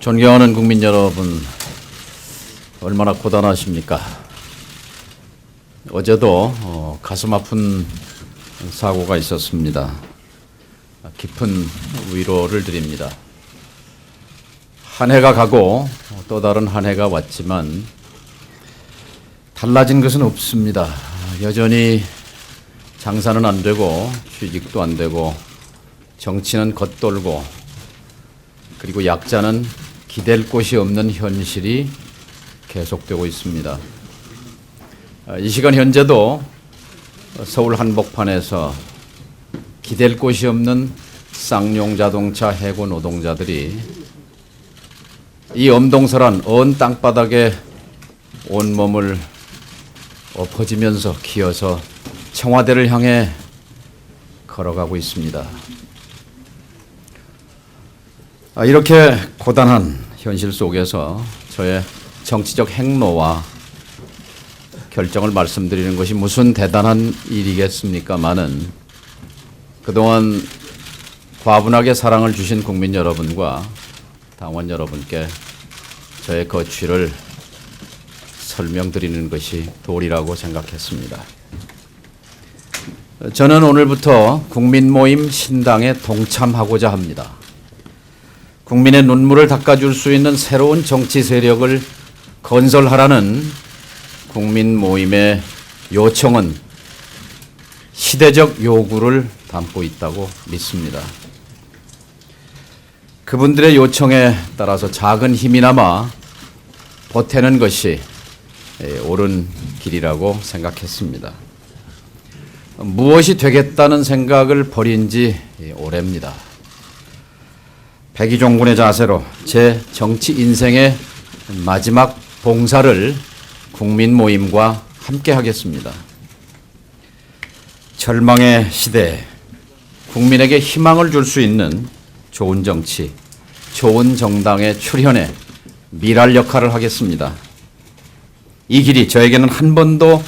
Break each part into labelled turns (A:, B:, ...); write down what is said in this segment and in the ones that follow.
A: 존경하는 국민 여러분, 얼마나 고단하십니까? 어제도 가슴 아픈 사고가 있었습니다. 깊은 위로를 드립니다. 한 해가 가고 또 다른 한 해가 왔지만 달라진 것은 없습니다. 여전히 장사는 안 되고 취직도 안 되고 정치는 겉돌고 그리고 약자는 기댈 곳이 없는 현실이 계속되고 있습니다. 이 시간 현재도 서울 한복판에서 기댈 곳이 없는 쌍용 자동차 해고 노동자들이 이 엄동설한 언 땅바닥에 온몸을 엎어지면서 기어서 청와대를 향해 걸어가고 있습니다. 이렇게 고단한 현실 속에서 저의 정치적 행로와 결정을 말씀드리는 것이 무슨 대단한 일이겠습니까마는 그동안 과분하게 사랑을 주신 국민 여러분과 당원 여러분께 저의 거취를 설명드리는 것이 도리라고 생각했습니다. 저는 오늘부터 국민모임 신당에 동참하고자 합니다. 국민의 눈물을 닦아줄 수 있는 새로운 정치 세력을 건설하라는 국민 모임의 요청은 시대적 요구를 담고 있다고 믿습니다. 그분들의 요청에 따라서 작은 힘이나마 보태는 것이 옳은 길이라고 생각했습니다. 무엇이 되겠다는 생각을 버린 지 오래입니다. 백의종군의 자세로 제 정치 인생의 마지막 봉사를 국민 모임과 함께 하겠습니다. 절망의 시대에 국민에게 희망을 줄 수 있는 좋은 정치, 좋은 정당의 출현에 미랄 역할을 하겠습니다. 이 길이 저에게는 한 번도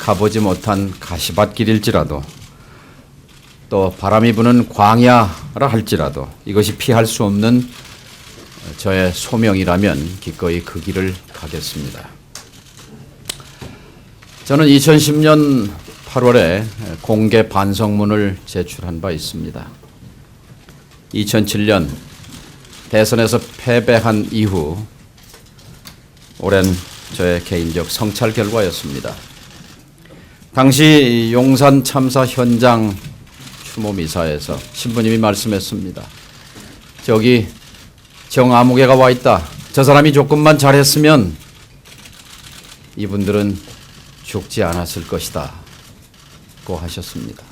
A: 가보지 못한 가시밭길일지라도 또 바람이 부는 광야라 할지라도 이것이 피할 수 없는 저의 소명이라면 기꺼이 그 길을 가겠습니다. 저는 2010년 8월에 공개 반성문을 제출한 바 있습니다. 2007년 대선에서 패배한 이후 오랜 저의 개인적 성찰 결과였습니다. 당시 용산 참사 현장 추모미사에서 신부님이 말씀했습니다. 저기 정아무개가 와 있다. 저 사람이 조금만 잘했으면 이분들은 죽지 않았을 것이다 고 하셨습니다.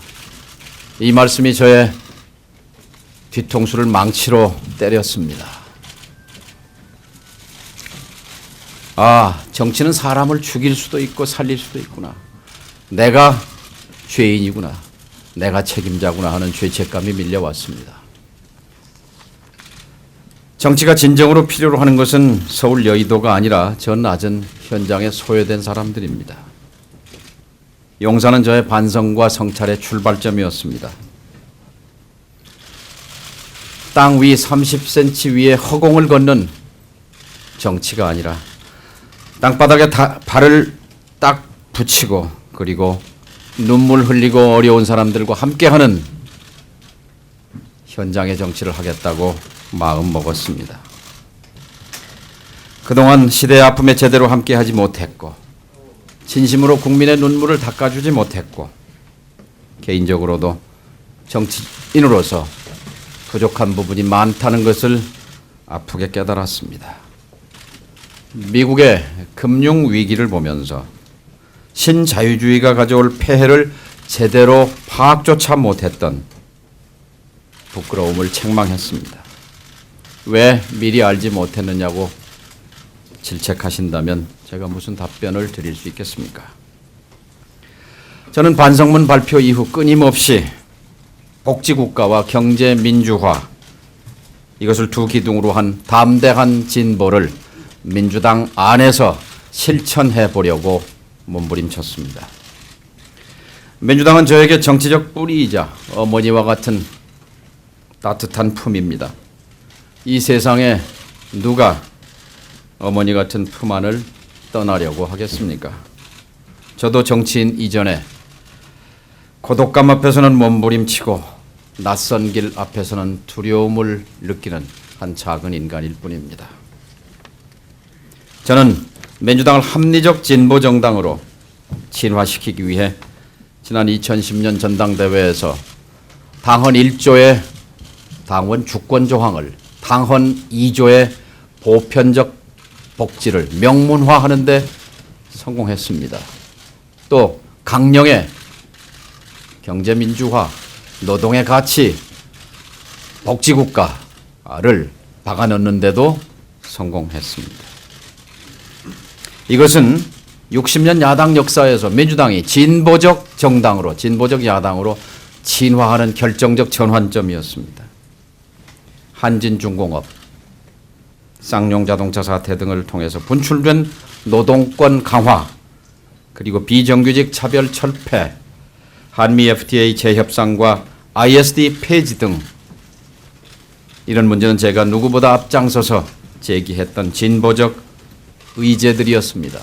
A: 이 말씀이 저의 뒤통수를 망치로 때렸습니다. 정치는 사람을 죽일 수도 있고 살릴 수도 있구나. 내가 죄인이구나. 내가 책임자구나 하는 죄책감이 밀려왔습니다. 정치가 진정으로 필요로 하는 것은 서울 여의도가 아니라 저 낮은 현장에 소외된 사람들입니다. 용산은 저의 반성과 성찰의 출발점이었습니다. 땅 위 30cm 위에 허공을 걷는 정치가 아니라 땅바닥에 발을 딱 붙이고 그리고 눈물 흘리고 어려운 사람들과 함께하는 현장의 정치를 하겠다고 마음 먹었습니다. 그동안 시대의 아픔에 제대로 함께하지 못했고 진심으로 국민의 눈물을 닦아주지 못했고 개인적으로도 정치인으로서 부족한 부분이 많다는 것을 아프게 깨달았습니다. 미국의 금융 위기를 보면서 신자유주의가 가져올 폐해를 제대로 파악조차 못했던 부끄러움을 책망했습니다. 왜 미리 알지 못했느냐고 질책하신다면 제가 무슨 답변을 드릴 수 있겠습니까? 저는 반성문 발표 이후 끊임없이 복지국가와 경제민주화 이것을 두 기둥으로 한 담대한 진보를 민주당 안에서 실천해 보려고 몸부림쳤습니다. 민주당은 저에게 정치적 뿌리이자 어머니와 같은 따뜻한 품입니다. 이 세상에 누가 어머니 같은 품 안을 떠나려고 하겠습니까? 저도 정치인 이전에 고독감 앞에서는 몸부림치고 낯선 길 앞에서는 두려움을 느끼는 한 작은 인간일 뿐입니다. 저는 민주당을 합리적 진보 정당으로 진화시키기 위해 지난 2010년 전당대회에서 당헌 1조의 당원 주권 조항을 당헌 2조의 보편적 복지를 명문화하는 데 성공했습니다. 또 강령의 경제민주화, 노동의 가치, 복지국가를 박아넣는 데도 성공했습니다. 이것은 60년 야당 역사에서 민주당이 진보적 정당으로, 진보적 야당으로 진화하는 결정적 전환점이었습니다. 한진중공업, 쌍용자동차 사태 등을 통해서 분출된 노동권 강화, 그리고 비정규직 차별 철폐, 한미 FTA 재협상과 ISD 폐지 등 이런 문제는 제가 누구보다 앞장서서 제기했던 진보적 의제들이었습니다.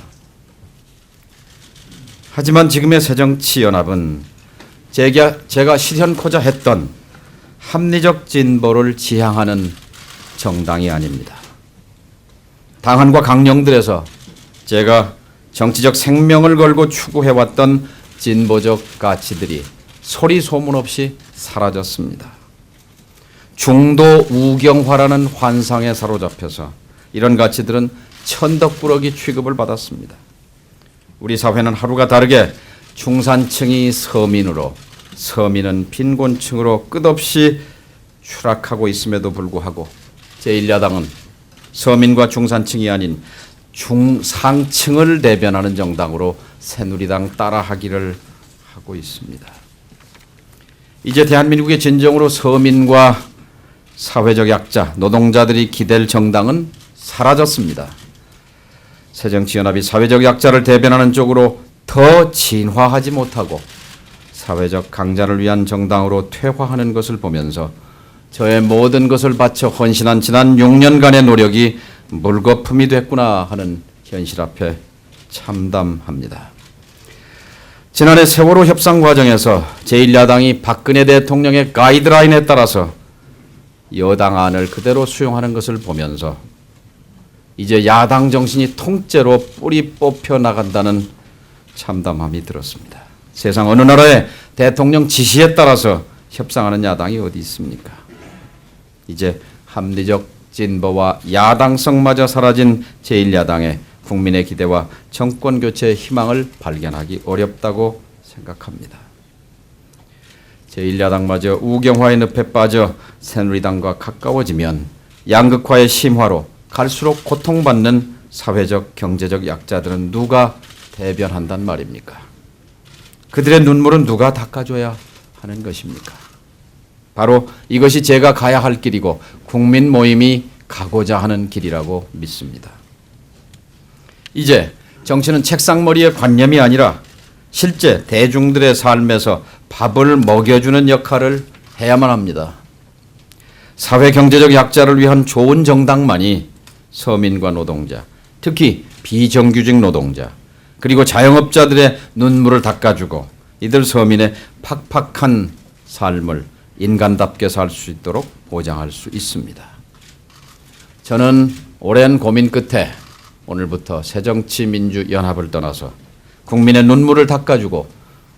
A: 하지만 지금의 새정치연합은 제가 실현코자 했던 합리적 진보를 지향하는 정당이 아닙니다. 당헌과 강령들에서 제가 정치적 생명을 걸고 추구해왔던 진보적 가치들이 소리 소문 없이 사라졌습니다. 중도 우경화라는 환상에 사로잡혀서 이런 가치들은 천덕꾸러기 취급을 받았습니다. 우리 사회는 하루가 다르게 중산층이 서민으로, 서민은 빈곤층으로 끝없이 추락하고 있음에도 불구하고 제1야당은 서민과 중산층이 아닌 중상층을 대변하는 정당으로 새누리당 따라하기를 하고 있습니다. 이제 대한민국의 진정으로 서민과 사회적 약자, 노동자들이 기댈 정당은 사라졌습니다. 새정치연합이 사회적 약자를 대변하는 쪽으로 더 진화하지 못하고 사회적 강자를 위한 정당으로 퇴화하는 것을 보면서 저의 모든 것을 바쳐 헌신한 지난 6년간의 노력이 물거품이 됐구나 하는 현실 앞에 참담합니다. 지난해 세월호 협상 과정에서 제1야당이 박근혜 대통령의 가이드라인에 따라서 여당 안을 그대로 수용하는 것을 보면서 이제 야당 정신이 통째로 뿌리 뽑혀 나간다는 참담함이 들었습니다. 세상 어느 나라에 대통령 지시에 따라서 협상하는 야당이 어디 있습니까? 이제 합리적 진보와 야당성마저 사라진 제1야당의 국민의 기대와 정권 교체의 희망을 발견하기 어렵다고 생각합니다. 제1야당마저 우경화의 늪에 빠져 새누리당과 가까워지면 양극화의 심화로 갈수록 고통받는 사회적 경제적 약자들은 누가 대변한단 말입니까? 그들의 눈물은 누가 닦아줘야 하는 것입니까? 바로 이것이 제가 가야 할 길이고 국민 모임이 가고자 하는 길이라고 믿습니다. 이제 정치는 책상머리의 관념이 아니라 실제 대중들의 삶에서 밥을 먹여주는 역할을 해야만 합니다. 사회 경제적 약자를 위한 좋은 정당만이 서민과 노동자, 특히 비정규직 노동자, 그리고 자영업자들의 눈물을 닦아주고 이들 서민의 팍팍한 삶을 인간답게 살 수 있도록 보장할 수 있습니다. 저는 오랜 고민 끝에 오늘부터 새정치민주연합을 떠나서 국민의 눈물을 닦아주고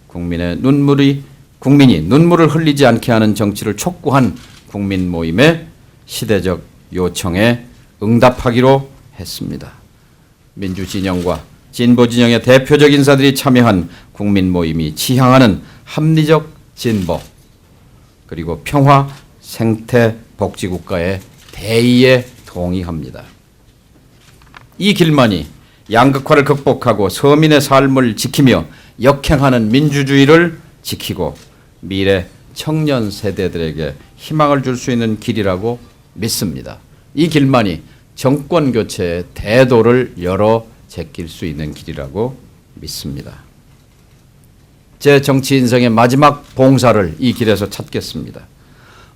A: 국민이 눈물을 흘리지 않게 하는 정치를 촉구한 국민 모임의 시대적 요청에 응답하기로 했습니다. 민주진영과 진보진영의 대표적 인사들이 참여한 국민 모임이 지향하는 합리적 진보 그리고 평화 생태 복지국가의 대의에 동의합니다. 이 길만이 양극화를 극복하고 서민의 삶을 지키며 역행하는 민주주의를 지키고 미래 청년 세대들에게 희망을 줄 수 있는 길이라고 믿습니다. 이 길만이 정권 교체의 대도를 열어 제낄 수 있는 길이라고 믿습니다. 제 정치 인생의 마지막 봉사를 이 길에서 찾겠습니다.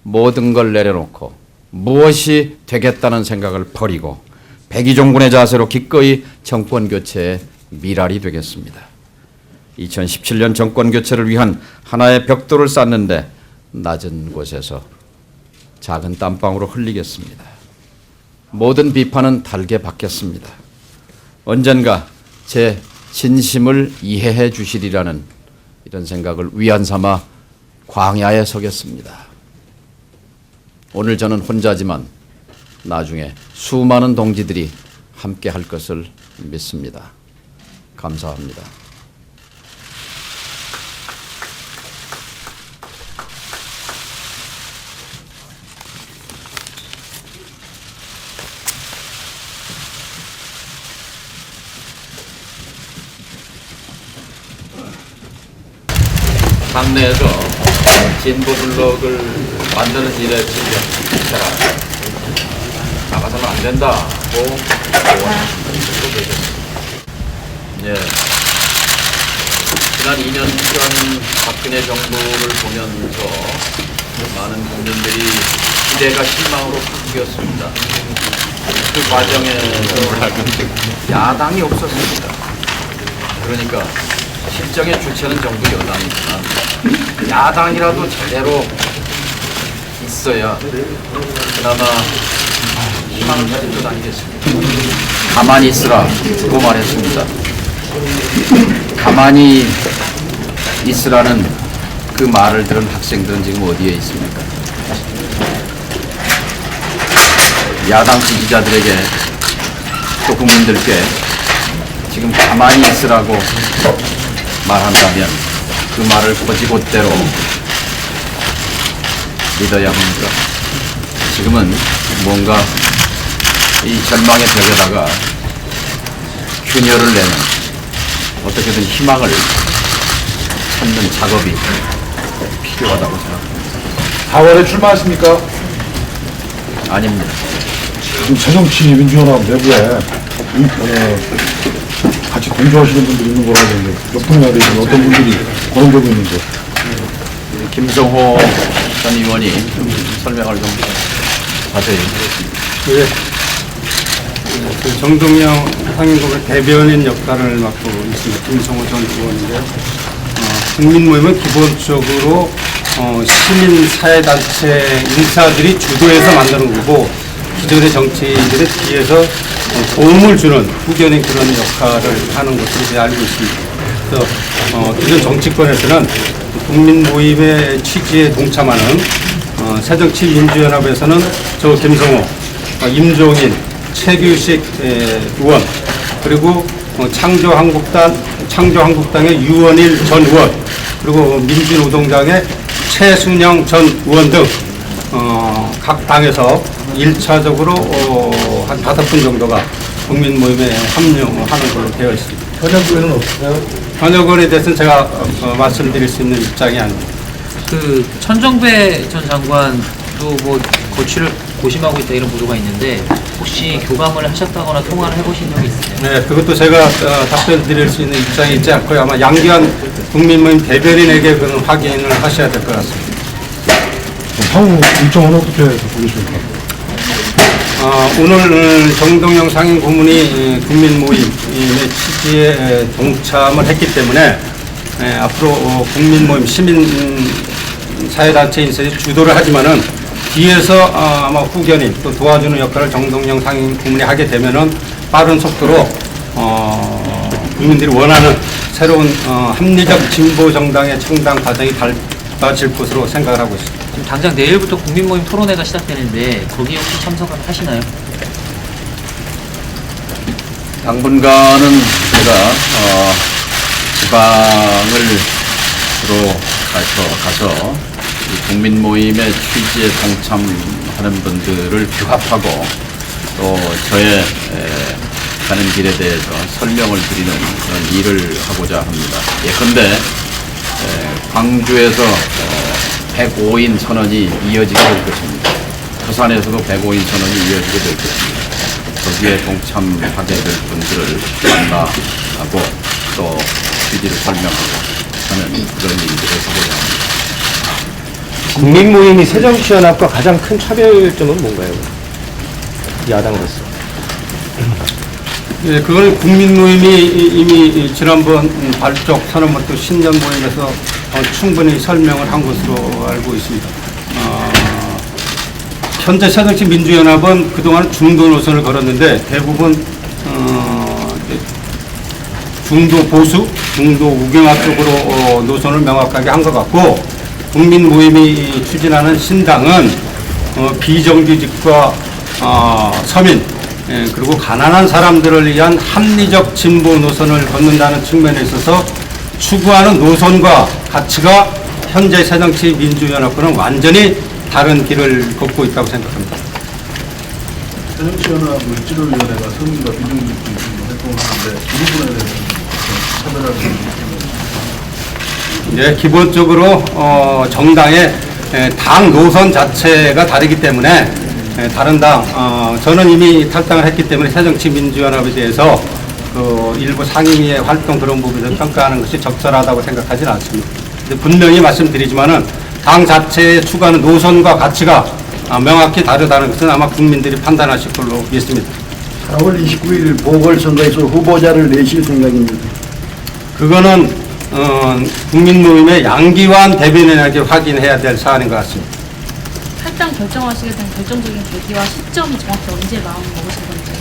A: 모든 걸 내려놓고 무엇이 되겠다는 생각을 버리고 백의종군의 자세로 기꺼이 정권교체의 미랄이 되겠습니다. 2017년 정권교체를 위한 하나의 벽돌을 쌓는데 낮은 곳에서 작은 땀방울로 흘리겠습니다. 모든 비판은 달게 받겠습니다. 언젠가 제 진심을 이해해 주시리라는 이런 생각을 위안 삼아 광야에 서겠습니다. 오늘 저는 혼자지만 나중에 수많은 동지들이 함께 할 것을 믿습니다. 감사합니다. 당내에서 진보 블록을 만드는 일에 진짜 나가서는 안 된다고 조언하고 계셨습니다. 예. 지난 2년간 박근혜 정부를 보면서 많은 국민들이 기대가 실망으로 바뀌었습니다. 그 과정에서 야당이 없었습니다. 그러니까 실정의 주체는 정부 여당이지만 야당이라도 제대로 있어야 그나마 희망을 가진 것 아니겠습니까? 가만히 있으라고 말했습니다. 가만히 있으라는 그 말을 들은 학생들은 지금 어디에 있습니까? 야당 지지자들에게 또 국민들께 지금 가만히 있으라고 말한다면 그 말을 거지못대로 믿어야 합니까? 지금은 뭔가 이 절망의 벽에다가 균열을 내는 어떻게든 희망을 찾는 작업이 필요하다고 생각합니다.
B: 4월에 출마하십니까?
A: 아닙니다.
B: 지금 새정치 민주연합 내부에 같이 동조하시는 분들이 있는 거라고 하는데 몇 분이나 되시면 어떤 분들이 거론되고 있는지.
A: 김성호 전 의원이 설명을 좀 자세히.
C: 네. 그 정동영 상임고의 대변인 역할을 맡고 있습니다. 김성호 전 의원인데요. 국민 모임은 기본적으로 시민사회단체 인사들이 주도해서 만드는 거고 기존의 정치인들은 뒤에서 도움을 주는 후견인 그런 역할을 하는 것으로 제가 알고 있습니다. 그래서 기존 정치권에서는 국민 모임의 취지에 동참하는 새정치민주연합에서는 저 김성호, 임종인, 최규식 의원, 그리고 창조한국당의 유원일 전 의원, 그리고 민주노동당의 최순영 전 의원 등 각 당에서 1차적으로 한 5분 정도가 국민 모임에 합류하는 걸로 되어 있습니다.
B: 현역의원은 없으세요?
C: 현역원에 대해서는 제가 말씀드릴 수 있는 입장이 아닙니다.
D: 그 천정배 전 장관도 뭐 거취를 고심하고 있다 이런 보도가 있는데 혹시 교감을 하셨다거나 통화를 해보신 적이 있으세요?
C: 네, 그것도 제가 답변 드릴 수 있는 입장이 있지 않고요. 아마 양기한 국민모임 대변인에게 그런 확인을 하셔야 될 것 같습니다.
B: 향후 일정은 어떻게 갖고 계십니까?
C: 오늘 정동영 상임 고문이 국민모임의 취지에 동참을 했기 때문에 앞으로 국민모임 시민사회단체 인사에 주도를 하지만은 뒤에서 아마 후견인 또 도와주는 역할을 정동영 상임 고문이 하게 되면은 빠른 속도로 국민들이 원하는 새로운 합리적 진보 정당의 창당 과정이 밟아질 것으로 생각을 하고 있습니다.
D: 지금 당장 내일부터 국민모임 토론회가 시작되는데 거기에 혹시 참석을 하시나요?
A: 당분간은 제가 지방을 주로 가서 이 국민 모임의 취지에 동참하는 분들을 규합하고 또 저의 가는 길에 대해서 설명을 드리는 그런 일을 하고자 합니다. 예컨대 광주에서 105인 선언이 이어지게 될 것입니다. 부산에서도 105인 선언이 이어지게 될 것입니다. 거기에 동참하게 될 분들을 만나고 또 취지를 설명하고 하는 그런 일들을 하고자 합니다.
E: 국민 모임이 새정치연합과 가장 큰 차별점은 뭔가요? 야당으로서.
C: 예, 그걸 국민 모임이 이미 지난번 발족 선언부터 신년 모임에서 충분히 설명을 한 것으로 알고 있습니다. 현재 새정치민주연합은 그동안 중도 노선을 걸었는데 대부분 중도 보수, 중도 우경화 쪽으로 노선을 명확하게 한 것 같고, 국민 모임이 추진하는 신당은 비정규직과 서민, 그리고 가난한 사람들을 위한 합리적 진보 노선을 걷는다는 측면에 있어서 추구하는 노선과 가치가 현재 새정치민주연합과는 완전히 다른 길을 걷고 있다고 생각합니다.
B: 새정치연합 물질위원회가 서민과 비정규직 활동을 하는데 이 부분에 대해서 차별화를
C: 네, 기본적으로 정당의 당 노선 자체가 다르기 때문에 다른 당, 저는 이미 탈당을 했기 때문에 새정치민주연합에 대해서 그 일부 상임위의 활동 그런 부분을 평가하는 것이 적절하다고 생각하지는 않습니다. 근데 분명히 말씀드리지만은 당 자체에 추구하는 노선과 가치가 명확히 다르다는 것은 아마 국민들이 판단하실 걸로 믿습니다.
F: 4월 29일 보궐선거에서 후보자를 내실 생각입니다.
C: 그거는 국민 모임의 양기환 대변인에게 확인해야 될 사안인 것 같습니다.
G: 탈당 결정하시게 된 결정적인 계기와 시점이 정확히 언제 마음 먹으신 건지.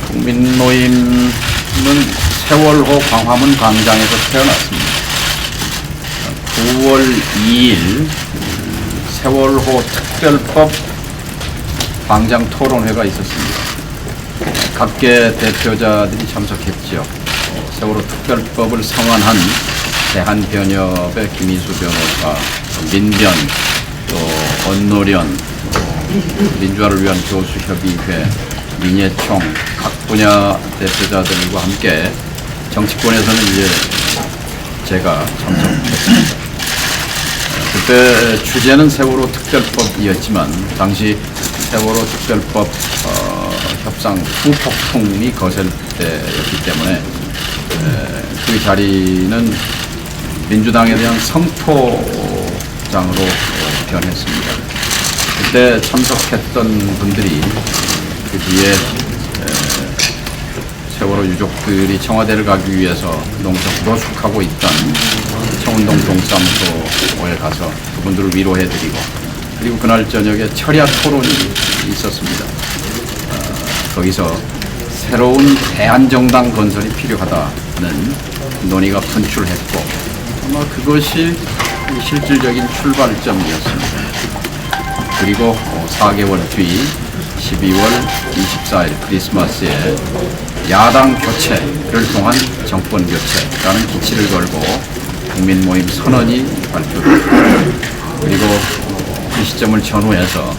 A: 국민모임은 세월호 광화문 광장에서 태어났습니다. 9월 2일 세월호 특별법 광장 토론회가 있었습니다. 각계 대표자들이 참석했죠. 세월호 특별법을 성안한 대한변협의 김희수 변호사, 민변, 또 언노련, 민주화를 위한 교수협의회, 민예총 각 분야 대표자들과 함께 정치권에서는 이제 제가 참석했습니다. 그때 주제는 세월호 특별법이었지만 당시 세월호 특별법 협상 후폭풍이 거셀 때였기 때문에 그 자리는 민주당에 대한 성토장으로 변했습니다. 그때 참석했던 분들이 그 뒤에 세월호 유족들이 청와대를 가기 위해서 노숙하고 있던 청운동 동사무소에 가서 그분들을 위로해드리고, 그리고 그날 저녁에 철야 토론이 있었습니다. 거기서 새로운 대한정당 건설이 필요하다는 논의가 분출했고, 아마 그것이 실질적인 출발점이었습니다. 그리고 4개월 뒤 12월 24일 크리스마스에 야당 교체를 통한 정권 교체라는 기치를 걸고 국민모임 선언이 발표됐고, 그리고 그 시점을 전후해서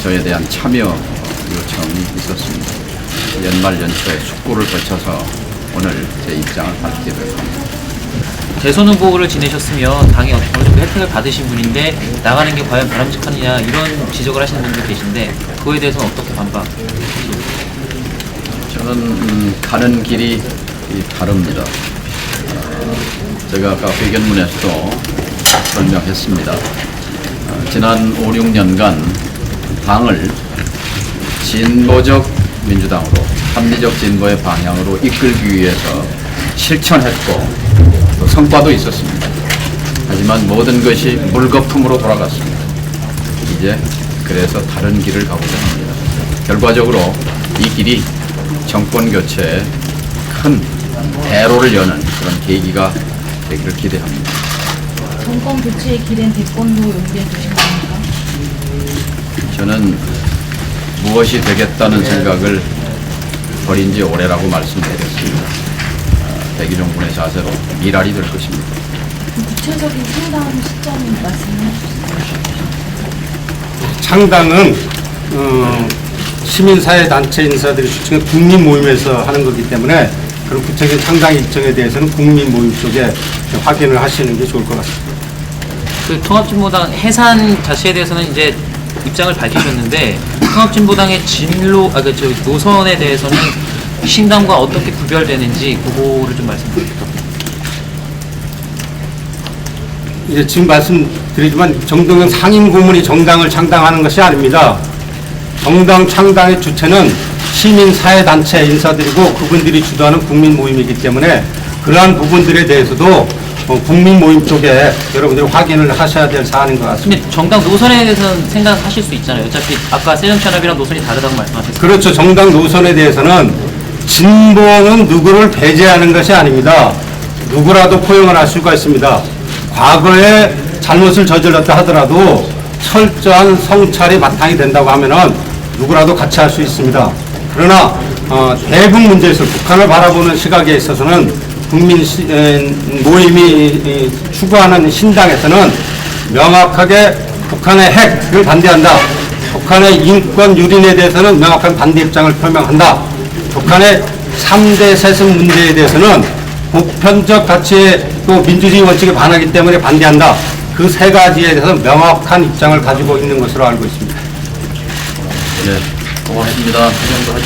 A: 저에 대한 참여 요청이 있었습니다. 연말 연초에 숙고를 거쳐서 오늘 제 입장을 밝히게 됐습니다.
D: 대선 후보를 지내셨으면 당에 어느 정도 혜택을 받으신 분인데 나가는 게 과연 바람직하느냐 이런 지적을 하시는 분도 계신데 그거에 대해서는 어떻게 반박하십니까?
A: 저는 가는 길이 다릅니다. 제가 아까 회견문에서도 설명했습니다. 지난 5, 6년간 당을 진보적 민주당으로, 합리적 진보의 방향으로 이끌기 위해서 실천했고 또 성과도 있었습니다. 하지만 모든 것이 물거품으로 돌아갔습니다. 이제 그래서 다른 길을 가고자 합니다. 결과적으로 이 길이 정권 교체에 큰 대로를 여는 그런 계기가 되기를 기대합니다.
G: 정권 교체의 길엔 대권도 용기해 주신 겁니까?
A: 저는 무엇이 되겠다는 생각을 버린 지 오래라고 말씀드렸습니다. 대기종군의 자세로 미랄이 될 것입니다.
G: 구체적인 상담 시점 말씀해 주세요.
C: 창당은 시민사회단체 인사들이 주축한 국민모임에서 하는 거기 때문에 그런 구체적인 창당 일정에 대해서는 국민모임 쪽에 확인을 하시는 게 좋을 것 같습니다.
D: 그 통합진보당 해산 자체에 대해서는 이제 입장을 밝히셨는데 통합진보당의 진로, 노선에 대해서는 신당과 어떻게 구별되는지 그거를 좀 말씀해 주세요.
C: 이제 지금 말씀드리지만 정동영 상임 고문이 정당을 창당하는 것이 아닙니다. 정당 창당의 주체는 시민사회단체 인사들이고 그분들이 주도하는 국민 모임이기 때문에 그러한 부분들에 대해서도 국민 모임 쪽에 여러분들이 확인을 하셔야 될 사안인 것 같습니다.
D: 근데 정당 노선에 대해서는 생각하실 수 있잖아요. 어차피 아까 새정치연합이랑 노선이 다르다고 말씀하셨어요.
C: 그렇죠. 정당 노선에 대해서는 진보는 누구를 배제하는 것이 아닙니다. 누구라도 포용을 할 수가 있습니다. 과거에 잘못을 저질렀다 하더라도 철저한 성찰이 바탕이 된다고 하면은 누구라도 같이 할 수 있습니다. 그러나 대북 문제에서 북한을 바라보는 시각에 있어서는 국민 모임이 추구하는 신당에서는 명확하게 북한의 핵을 반대한다. 북한의 인권 유린에 대해서는 명확한 반대 입장을 표명한다. 북한의 3대 세습 문제에 대해서는 보편적 가치에 또 민주주의 원칙에 반하기 때문에 반대한다. 그 세 가지에 대해서 명확한 입장을 가지고 있는 것으로 알고 있습니다.
A: 네, 고맙습니다. 그 정도 하죠.